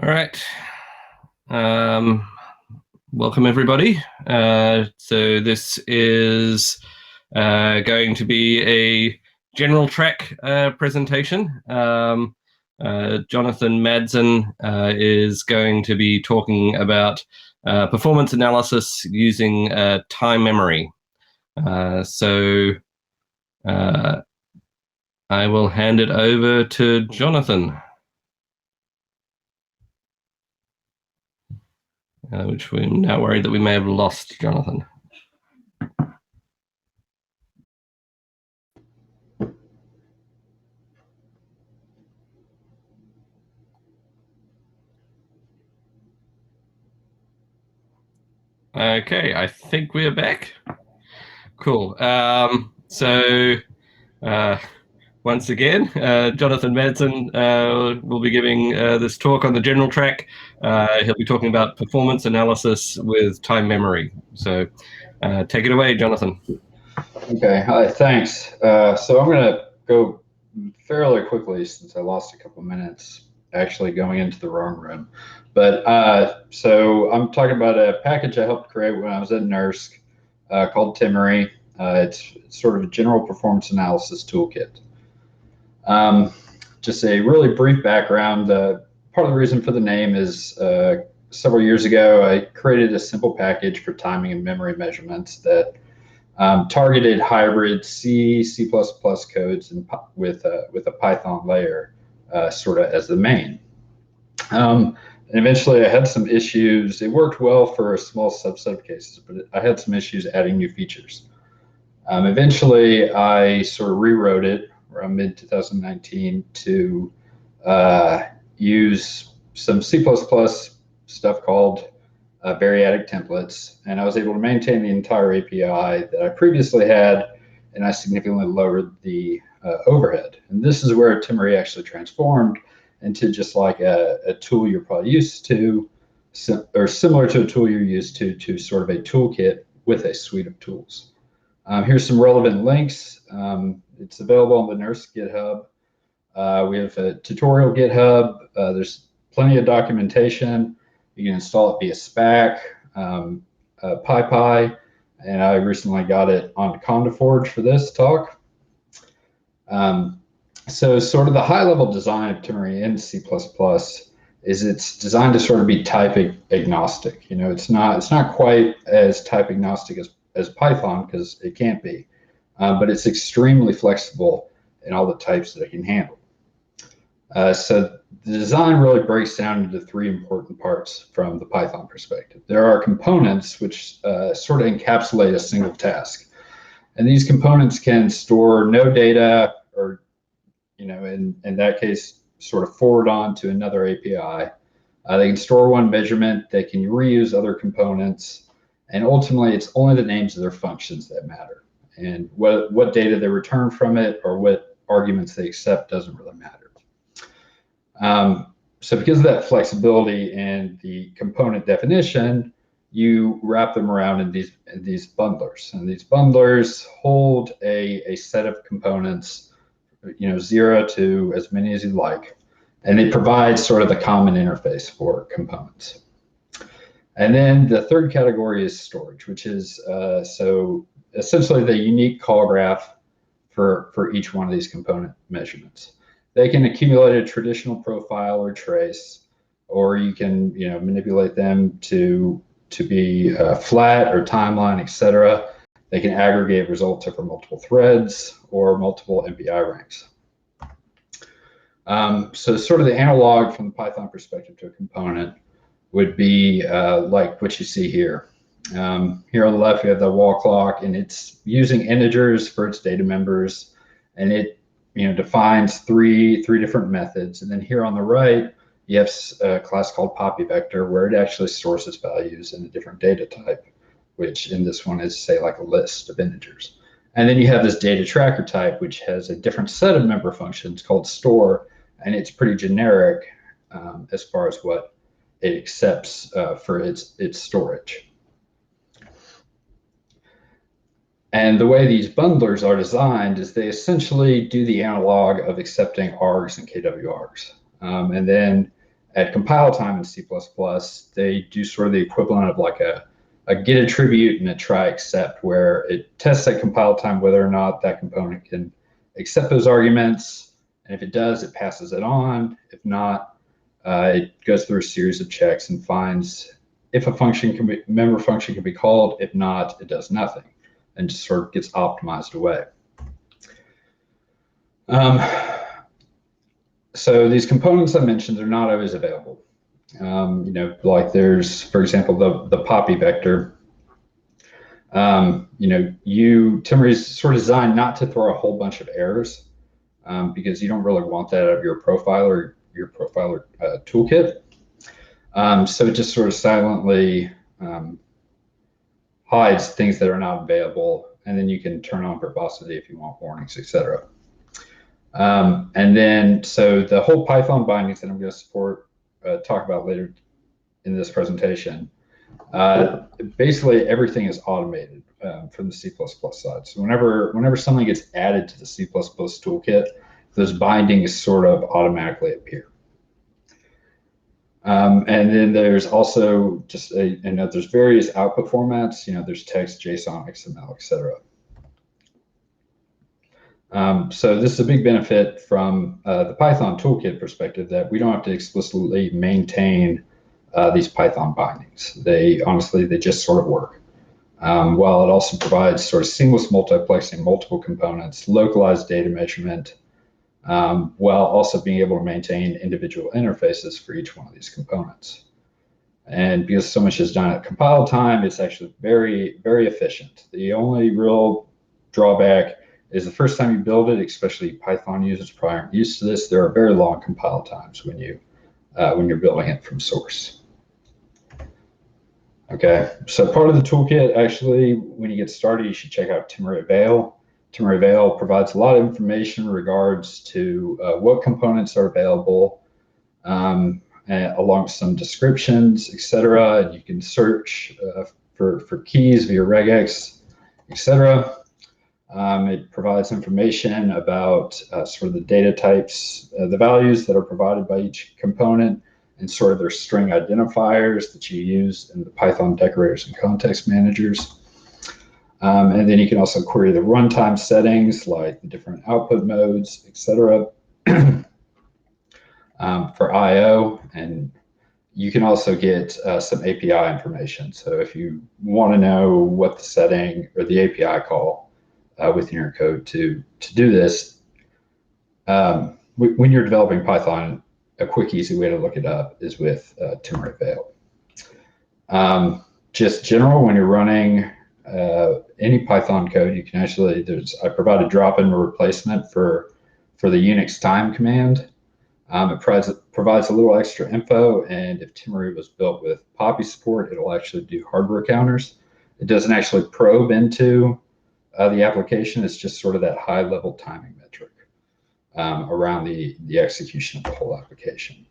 All right. Welcome, everybody. So this is going to be a general track presentation. Jonathan Madsen is going to be talking about performance analysis using time memory. So I will hand it over to Jonathan. Which we're now worried that we may have lost Jonathan. Okay, I think we're back. Cool. Once again, Jonathan Madsen will be giving this talk on the general track. He'll be talking about performance analysis with time memory. So take it away, Jonathan. Okay, hi, thanks. So I'm going to go fairly quickly since I lost a couple minutes actually going into the wrong room. But so I'm talking about a package I helped create when I was at NERSC called Timemory. It's sort of a general performance analysis toolkit. Just a really brief background. Part of the reason for the name is several years ago, I created a simple package for timing and memory measurements that targeted hybrid C, C++ codes and with a Python layer sort of as the main. And eventually I had some issues. It worked well for a small subset of cases, but I had some issues adding new features. Eventually I sort of rewrote it around mid-2019 to use some C++ stuff called variadic templates, and I was able to maintain the entire API that I previously had, and I significantly lowered the overhead. And this is where Timemory actually transformed into just like a tool you're probably used to, or similar to a tool you're used to sort of a toolkit with a suite of tools. Here's some relevant links. It's available on the NERSC GitHub. We have a tutorial GitHub. There's plenty of documentation. You can install it via SPAC, SciPy, and I recently got it on CondaForge for this talk. So sort of the high-level design of Timemory in C++ is it's designed to sort of be type agnostic. You know, it's not quite as type agnostic as Python because it can't be, but it's extremely flexible in all the types that it can handle. So the design really breaks down into three important parts from the Python perspective. There are components which sort of encapsulate a single task. And these components can store no data or, you know, in that case, sort of forward on to another API. They can store one measurement. They can reuse other components. And ultimately, it's only the names of their functions that matter. And what data they return from it or what arguments they accept doesn't really matter. So because of that flexibility and the component definition, you wrap them around in these bundlers. And these bundlers hold a set of components, you know, 0 to as many as you like. And they provide sort of the common interface for components. And then the third category is storage, which is so essentially the unique call graph for each one of these component measurements. They can accumulate a traditional profile or trace, or you can, you know, manipulate them to be flat or timeline, etc. They can aggregate results over multiple threads or multiple MPI ranks. So sort of the analog from the Python perspective to a component would be like what you see here. Here on the left, we have the wall clock, and it's using integers for its data members, and it defines three different methods. And then here on the right, you have a class called PopyVector, where it actually stores its values in a different data type, which in this one is, say, like a list of integers. And then you have this data tracker type, which has a different set of member functions called store, and it's pretty generic as far as what it accepts for its storage. And the way these bundlers are designed is they essentially do the analog of accepting args and KWRs. And then At compile time in C++, they do sort of the equivalent of like a get attribute and a try except, where it tests at compile time whether or not that component can accept those arguments. And if it does, it passes it on. If not, it goes through a series of checks and finds if a member function can be called. If not, it does nothing and just sort of gets optimized away. So these components I mentioned are not always available. Like there's, for example, the poppy vector. Timemory is sort of designed not to throw a whole bunch of errors, because you don't really want that out of your profiler toolkit. So it just sort of silently hides things that are not available, and then you can turn on verbosity if you want warnings, etc. And then, so the whole Python bindings that I'm going to talk about later in this presentation, basically everything is automated from the C++ side. So whenever something gets added to the C++ toolkit, those bindings sort of automatically appear. And then there's also just there's various output formats. There's text, JSON, XML, etc. So this is a big benefit from the Python toolkit perspective, that we don't have to explicitly maintain these Python bindings. They just sort of work. While it also provides sort of seamless multiplexing, multiple components, localized data measurement, while also being able to maintain individual interfaces for each one of these components. And because so much is done at compile time, it's actually very, very efficient. The only real drawback is the first time you build it, especially Python users probably aren't used to this, there are very long compile times when you're building it from source. Okay, so part of the toolkit, actually, when you get started, you should check out Timemory Avail. Timemory Avail provides a lot of information in regards to what components are available, along with some descriptions, etc. And you can search for keys via regex, etc. It provides information about sort of the data types, the values that are provided by each component, and sort of their string identifiers that you use in the Python decorators and context managers. And then you can also query the runtime settings, like the different output modes, etc. For I/O, and you can also get some API information. So if you want to know what the setting or the API call within your code to do this, when you're developing Python, a quick, easy way to look it up is with Timemory Avail. Just general, when you're running any Python code, you can actually, I provide a drop-in replacement for the Unix time command. It provides a little extra info, and if Timemory was built with Poppy support, it'll actually do hardware counters. It doesn't actually probe into the application. It's just sort of that high-level timing metric around the execution of the whole application.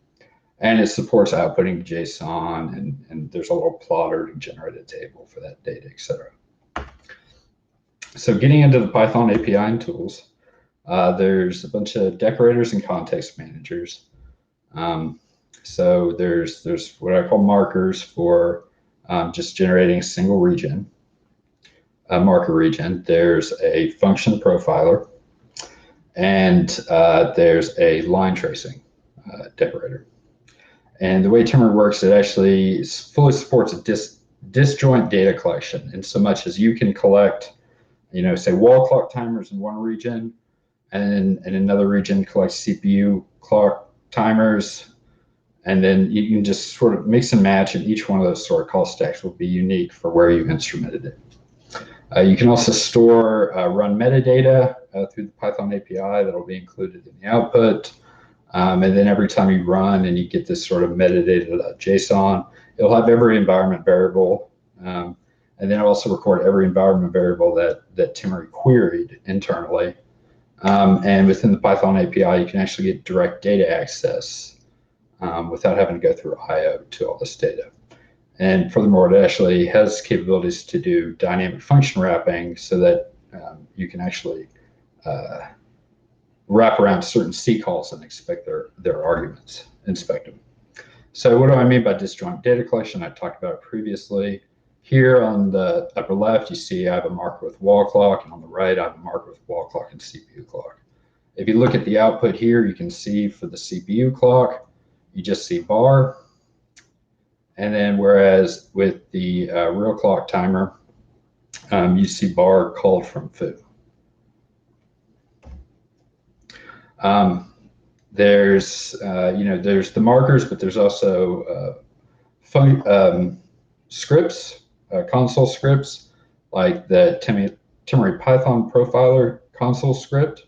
And it supports outputting JSON, and there's a little plotter to generate a table for that data, etc. So getting into the Python API and tools, there's a bunch of decorators and context managers. So there's what I call markers for just generating a single region, a marker region. There's a function profiler, and there's a line tracing decorator. And the way Timemory works, it actually fully supports a disjoint data collection, in so much as you can collect, say wall clock timers in one region, and in another region collect CPU clock timers, and then you can just sort of mix and match, and each one of those sort of call stacks will be unique for where you've instrumented it. You can also store run metadata through the Python API that'll be included in the output. And then every time you run and you get this sort of metadata.json, it'll have every environment variable. And then it'll also record every environment variable that Timemory queried internally. And within the Python API, you can actually get direct data access without having to go through I/O to all this data. And furthermore, it actually has capabilities to do dynamic function wrapping, so that you can actually wrap around certain C calls and expect their arguments, inspect them. So what do I mean by disjoint data collection? I talked about it previously. Here on the upper left, you see I have a marker with wall clock, and on the right, I have a marker with wall clock and CPU clock. If you look at the output here, you can see for the CPU clock, you just see bar. And then whereas with the real clock timer, you see bar called from foo. There's there's the markers, but there's also scripts, console scripts, like the Timemory Python profiler console script.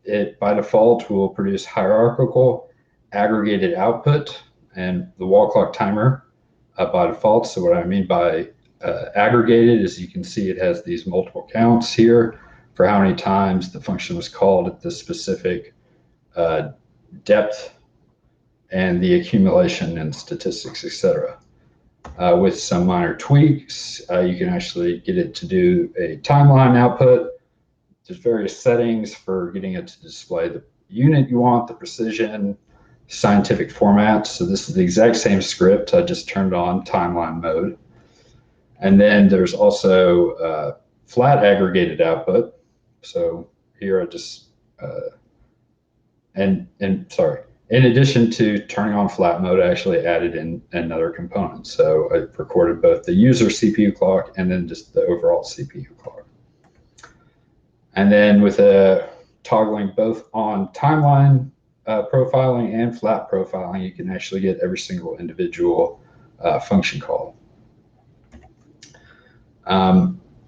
It by default will produce hierarchical aggregated output, and the wall clock timer by default. So what I mean by aggregated is you can see it has these multiple counts here for how many times the function was called at the specific depth and the accumulation and statistics, etc. With some minor tweaks, you can actually get it to do a timeline output. There's various settings for getting it to display the unit you want, the precision, scientific format. So this is the exact same script. I just turned on timeline mode. And then there's also flat aggregated output. So here I just, in addition to turning on flat mode, I actually added in another component. So I recorded both the user CPU clock and then just the overall CPU clock. And then with toggling both on timeline profiling and flat profiling, you can actually get every single individual function call.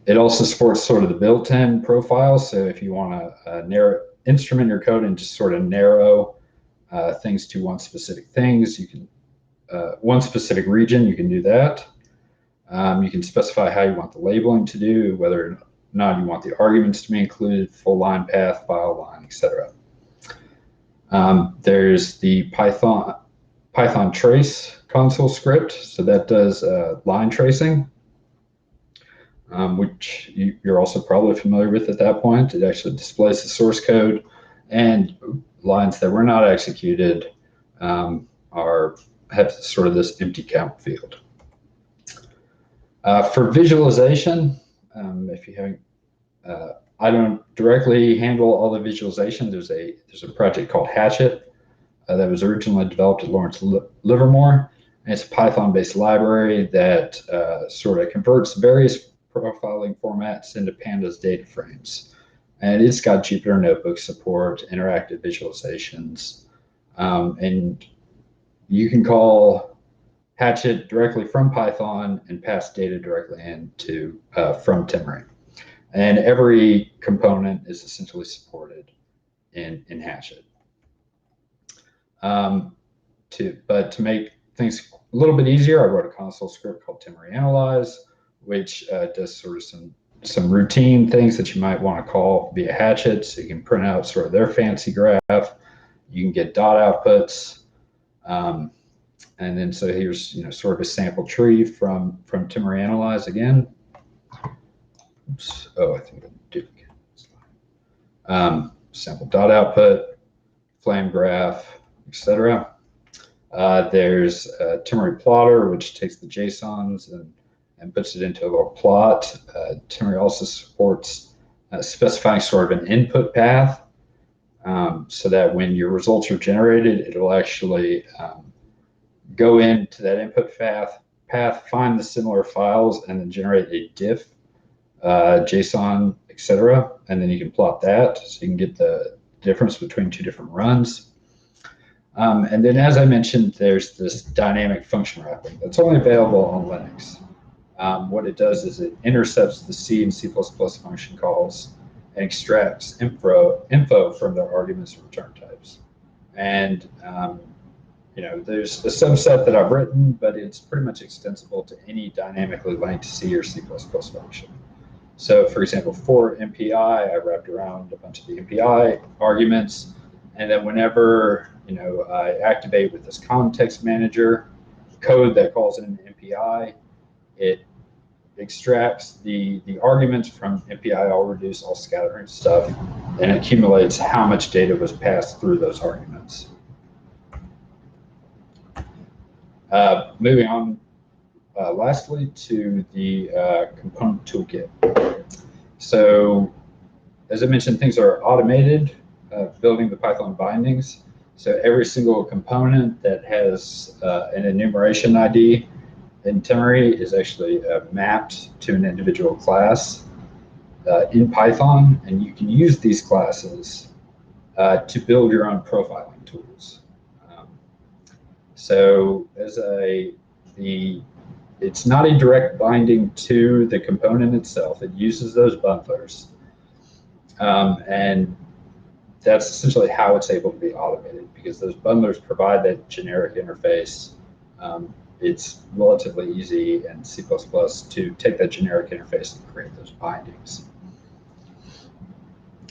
It also supports sort of the built-in profile. So if you want to instrument your code and just sort of narrow things to one specific one specific region, you can do that. You can specify how you want the labeling to do, whether or not you want the arguments to be included, full line path, file line, etc. There's the Python trace console script. So that does line tracing, which you're also probably familiar with at that point. It actually displays the source code, and lines that were not executed have sort of this empty count field. For visualization, if you haven't, I don't directly handle all the visualization. There's a project called Hatchet that was originally developed at Lawrence Livermore, and it's a Python-based library that sort of converts various profiling formats into pandas data frames. And it's got Jupyter Notebook support, interactive visualizations, and you can call Hatchet directly from Python and pass data directly into from Timemory. And every component is essentially supported in Hatchet. But to make things a little bit easier, I wrote a console script called Timemory Analyze, which does sort of some routine things that you might want to call via Hatchet. So you can print out sort of their fancy graph. You can get dot outputs. And then so here's sort of a sample tree from Timemory Analyze again. Oops. Oh, I think I did again. Sample dot output, flame graph, etc. There's Timemory Plotter, which takes the JSONs and puts it into a little plot. Timemory also supports specifying sort of an input path, so that when your results are generated, it will actually go into that input path, find the similar files, and then generate a diff, JSON, etc. And then you can plot that, so you can get the difference between two different runs. And then, as I mentioned, there's this dynamic function wrapping that's only available on Linux. What it does is it intercepts the C and C++ function calls and extracts info from their arguments and return types. And there's a subset that I've written, but it's pretty much extensible to any dynamically linked C or C++ function. So, for example, for MPI, I wrapped around a bunch of the MPI arguments, and then whenever I activate with this context manager code that calls in MPI, it extracts the arguments from MPI, all reduce, all scattering stuff, and accumulates how much data was passed through those arguments. Moving on, lastly, to the component toolkit. So, as I mentioned, things are automated, building the Python bindings. So every single component that has an enumeration ID in Timemory is actually mapped to an individual class in Python, and you can use these classes to build your own profiling tools. Um, so it's not a direct binding to the component itself. It uses those bundlers. And that's essentially how it's able to be automated, because those bundlers provide that generic interface. It's relatively easy in C++ to take that generic interface and create those bindings.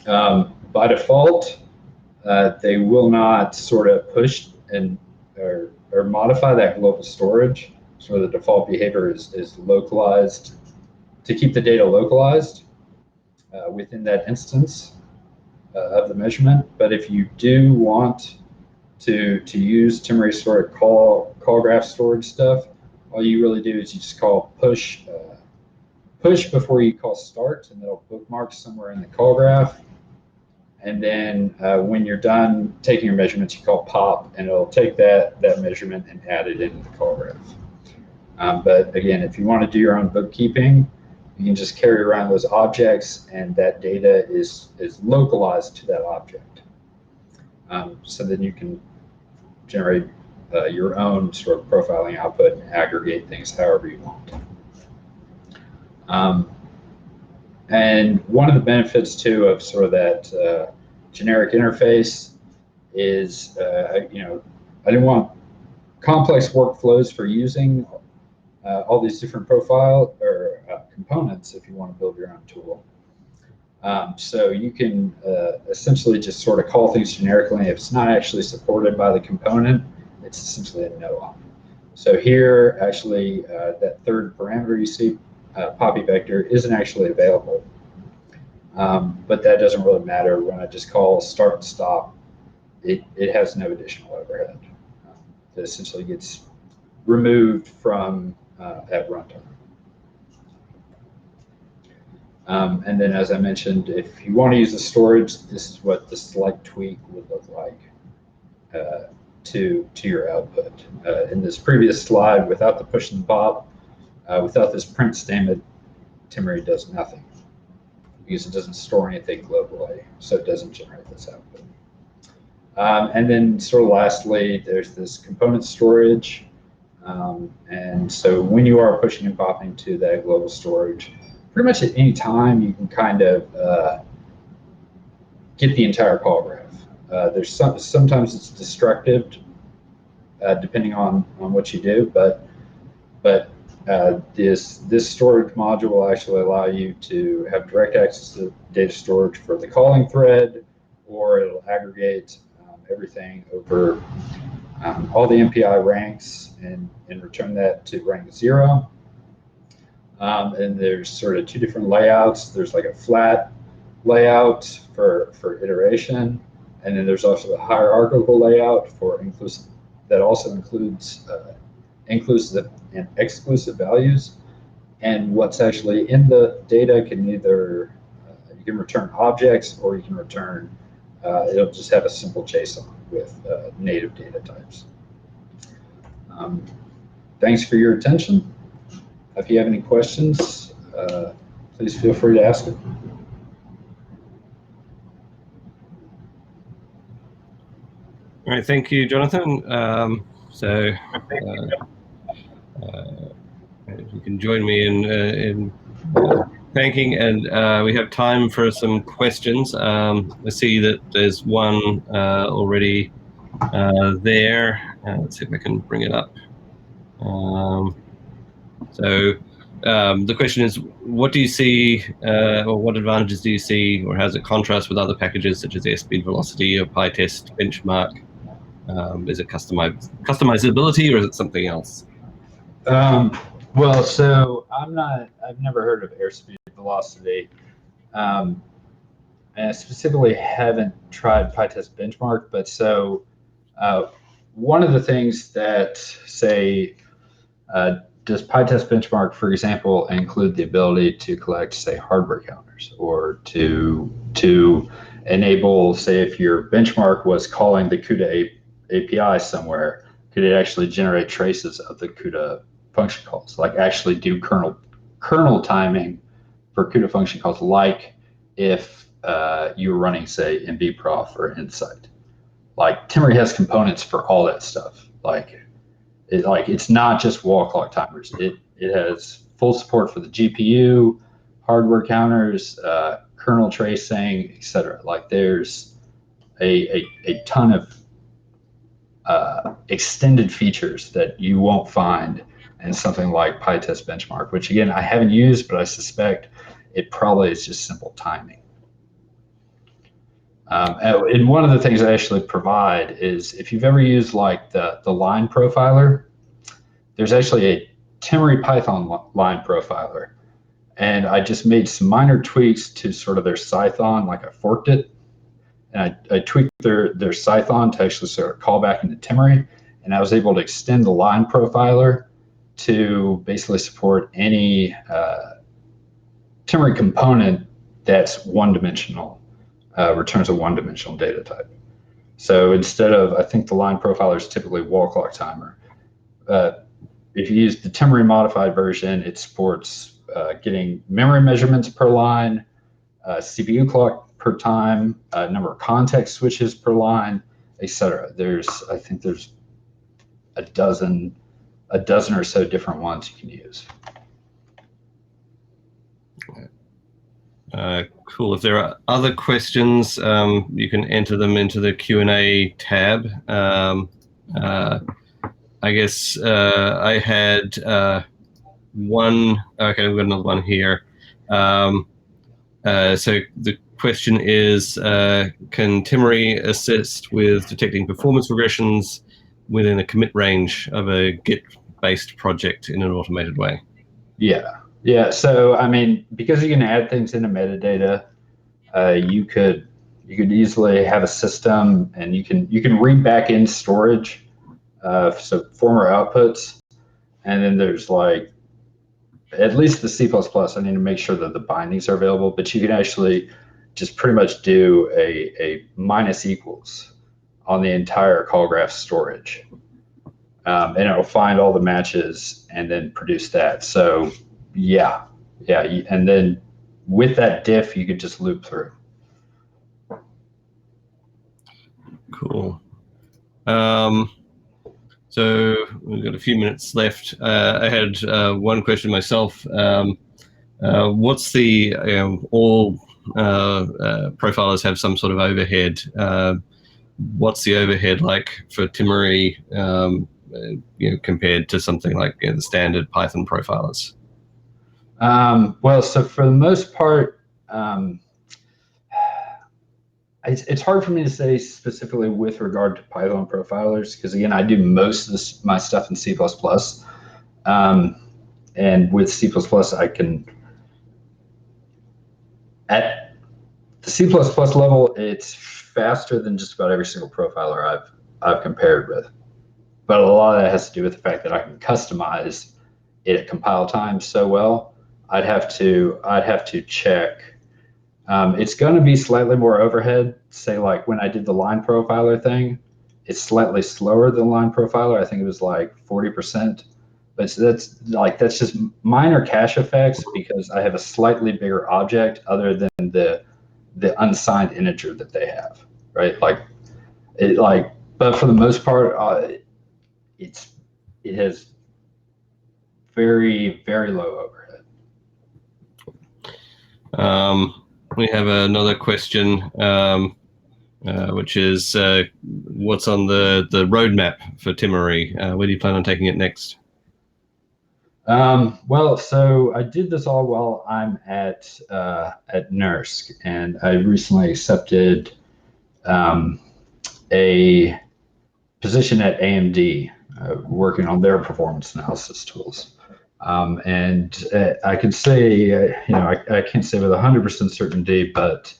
By default, they will not sort of push or modify that global storage. So the default behavior is localized to keep the data localized within that instance of the measurement. But if you do want to use Timemory sort of call graph storage stuff, all you really do is you just call push before you call start, and it'll bookmark somewhere in the call graph. And then when you're done taking your measurements, you call pop, and it'll take that measurement and add it into the call graph. But again, if you want to do your own bookkeeping, you can just carry around those objects, and that data is localized to that object. So then you can generate your own sort of profiling output and aggregate things however you want. And one of the benefits too of sort of that generic interface is, I didn't want complex workflows for using all these different profile or components if you want to build your own tool. So you can essentially just sort of call things generically. If it's not actually supported by the component, it's essentially a no-op. So here, actually, that third parameter you see, poppy vector, isn't actually available. But that doesn't really matter. When I just call start and stop, it has no additional overhead. It essentially gets removed from at runtime. And then, as I mentioned, if you want to use the storage, this is what the select tweak would look like to your output. In this previous slide, without the push and pop, without this print statement, Timemory does nothing because it doesn't store anything globally, so it doesn't generate this output. And then, sort of lastly, there's this component storage. And so when you are pushing and popping to that global storage, pretty much at any time, you can kind of get the entire call graph. There's sometimes it's destructive, depending on what you do, but this storage module will actually allow you to have direct access to data storage for the calling thread, or it'll aggregate everything over all the MPI ranks and return that to rank 0. And there's sort of two different layouts. There's like a flat layout for iteration, and then there's also a hierarchical layout for inclusive that also includes inclusive and exclusive values. And what's actually in the data can either you can return objects, or you can return it'll just have a simple JSON with native data types. Thanks for your attention. If you have any questions, please feel free to ask them. All right, thank you, Jonathan. You can join me in thanking, and we have time for some questions. I see that there's one already there. Let's see if I can bring it up. The question is, what do you see, or what advantages do you see, or how does it contrast with other packages such as airspeed velocity or PyTest benchmark? Is it customizability, or is it something else? Well, so I've never heard of airspeed velocity. And I specifically haven't tried PyTest benchmark, but so one of the things that, say, does PyTest benchmark, for example, include the ability to collect, say, hardware counters, or to enable, say, if your benchmark was calling the CUDA API somewhere, could it actually generate traces of the CUDA function calls, like actually do kernel timing for CUDA function calls, like if you were running, say, MBProf or Insight. Like Timemory has components for all that stuff. It's not just wall clock timers. It has full support for the GPU, hardware counters, kernel tracing, etc. Like there's a ton of extended features that you won't find in something like PyTest Benchmark, which again I haven't used, but I suspect it probably is just simple timing. And one of the things I actually provide is, if you've ever used like the line profiler, there's actually a Timemory Python line profiler. And I just made some minor tweaks to sort of their Python, like I forked it. And I tweaked their Python to actually sort of call back into Timemory. And I was able to extend the line profiler to basically support any Timemory component that's one-dimensional, returns a one-dimensional data type. So instead of, I think the line profiler is typically wall clock timer. If you use the Timemory modified version, it supports getting memory measurements per line, CPU clock per time, number of context switches per line, etc. I think there's a dozen or so different ones you can use. Cool. If there are other questions, you can enter them into the Q&A tab. I guess I had one. Okay, we've got another one here. So the question is, can Timemory assist with detecting performance regressions within a commit range of a Git-based project in an automated way? Yeah. So I mean, because you can add things into metadata, you could easily have a system, and you can read back in storage, so former outputs, and then there's like, at least the C++, I need to make sure that the bindings are available, but you can actually just pretty much do a minus equals on the entire call graph storage, and it'll find all the matches and then produce that. So yeah, and then with that diff, you could just loop through. Cool. So we've got a few minutes left. I had one question myself. What's the all profilers have some sort of overhead? What's the overhead like for Timemory, compared to something like the standard Python profilers? Well, so for the most part, it's hard for me to say specifically with regard to Python profilers, because again, I do most of my stuff in C++. And with C++, I can, at the C++ level, it's faster than just about every single profiler I've compared with. But a lot of that has to do with the fact that I can customize it at compile time so well. I'd have to check. It's going to be slightly more overhead. Say, like when I did the line profiler thing, it's slightly slower than line profiler. I think it was like 40%. But that's just minor cache effects, because I have a slightly bigger object other than the unsigned integer that they have, right? But for the most part, it has very, very low overhead. We have another question, which is, what's on the roadmap for Timemory? Where do you plan on taking it next? Well, so I did this all while I'm at NERSC, and I recently accepted a position at AMD, working on their performance analysis tools. And I can say, I can't say with 100% certainty, but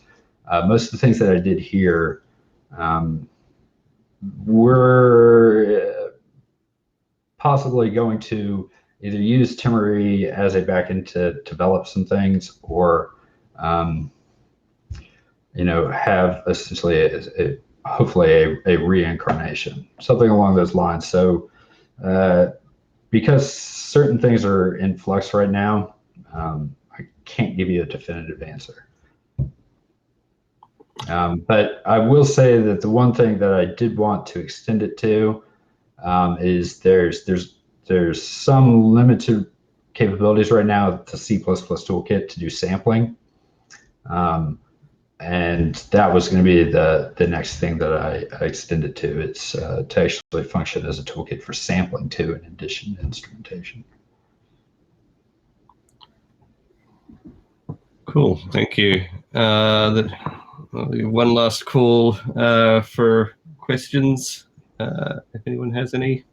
most of the things that I did here, we're possibly going to either use Timemory as a backend to develop some things, or have essentially hopefully a reincarnation, something along those lines. So because certain things are in flux right now, I can't give you a definitive answer. But I will say that the one thing that I did want to extend it to is there's some limited capabilities right now with the C++ toolkit to do sampling. And that was going to be the next thing that I extended to. It's to actually function as a toolkit for sampling too, in addition to instrumentation. Cool, thank you. One last call for questions, if anyone has any.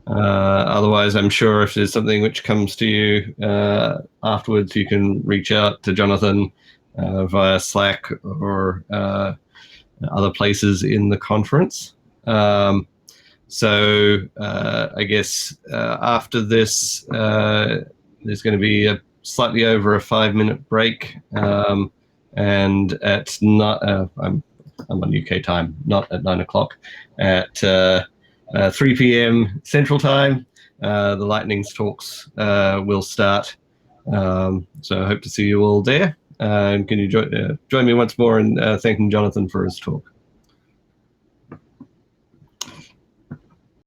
Otherwise, I'm sure if there's something which comes to you afterwards, you can reach out to Jonathan via Slack or other places in the conference. So I guess after this, there's going to be a slightly over a 5-minute break, and at I'm on UK time, not at 9 o'clock, at 3 p.m. Central Time, the Lightning's talks will start. So I hope to see you all there. Can you join me once more in thanking Jonathan for his talk?